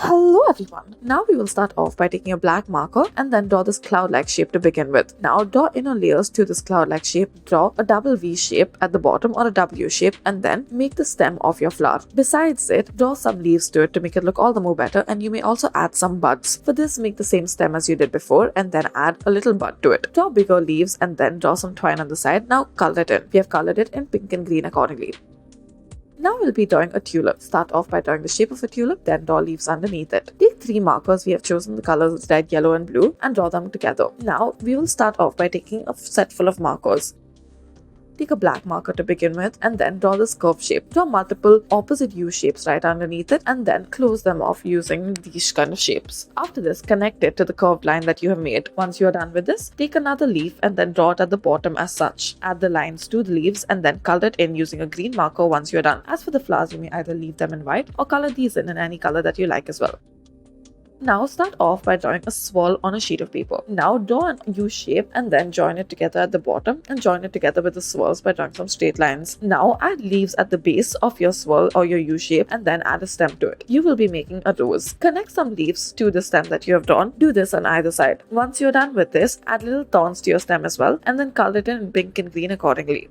Hello everyone! Now we will start off by taking a black marker and then draw this cloud-like shape to begin with. Now draw inner layers to this cloud-like shape, draw a double V shape at the bottom or a W shape and then make the stem of your flower. Besides it, draw some leaves to it to make it look all the more better, and you may also add some buds. For this, make the same stem as you did before and then add a little bud to it. Draw bigger leaves and then draw some twine on the side. Now color it in. We have colored it in pink and green accordingly. Now we'll be drawing a tulip. Start off by drawing the shape of a tulip, then draw leaves underneath it. Take 3 markers, we have chosen the colors red, yellow and blue, and draw them together. Now we will start off by taking a set full of markers. Take a black marker to begin with and then draw this curve shape. Draw multiple opposite U shapes right underneath it and then close them off using these kind of shapes. After this, connect it to the curved line that you have made. Once you are done with this, take another leaf and then draw it at the bottom as such. Add the lines to the leaves and then color it in using a green marker once you are done. As for the flowers, you may either leave them in white or color these in any color that you like as well. Now start off by drawing a swirl on a sheet of paper. Now draw an U shape and then join it together at the bottom and join it together with the swirls by drawing some straight lines. Now add leaves at the base of your swirl or your U shape and then add a stem to it. You will be making a rose. Connect some leaves to the stem that you have drawn. Do this on either side. Once you're done with this, add little thorns to your stem as well and then color it in pink and green accordingly.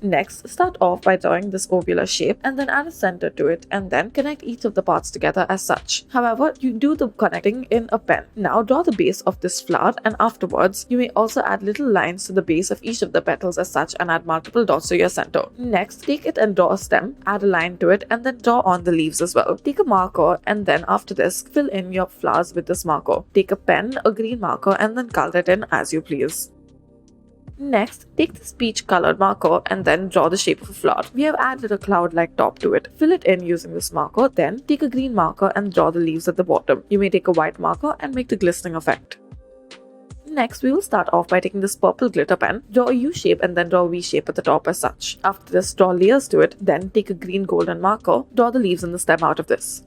Next, start off by drawing this ovular shape and then add a center to it and then connect each of the parts together as such. However, you do the connecting in a pen. Now draw the base of this flower and afterwards, you may also add little lines to the base of each of the petals as such and add multiple dots to your center. Next, take it and draw a stem, add a line to it and then draw on the leaves as well. Take a marker and then after this, fill in your flowers with this marker. Take a pen, a green marker and then color it in as you please. Next, take this peach colored marker and then draw the shape of a flower. We have added a cloud-like top to it. Fill it in using this marker, then take a green marker and draw the leaves at the bottom. You may take a white marker and make the glistening effect. Next, we will start off by taking this purple glitter pen, draw a U shape and then draw a V shape at the top as such. After this, draw layers to it, then take a green golden marker, draw the leaves and the stem out of this.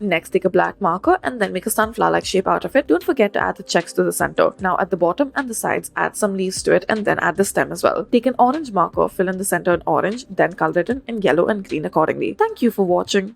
Next, take a black marker and then make a sunflower-like shape out of it. Don't forget to add the checks to the center. Now at the bottom and the sides, add some leaves to it and then add the stem as well. Take an orange marker, fill in the center in orange, then color it in yellow and green accordingly. Thank you for watching.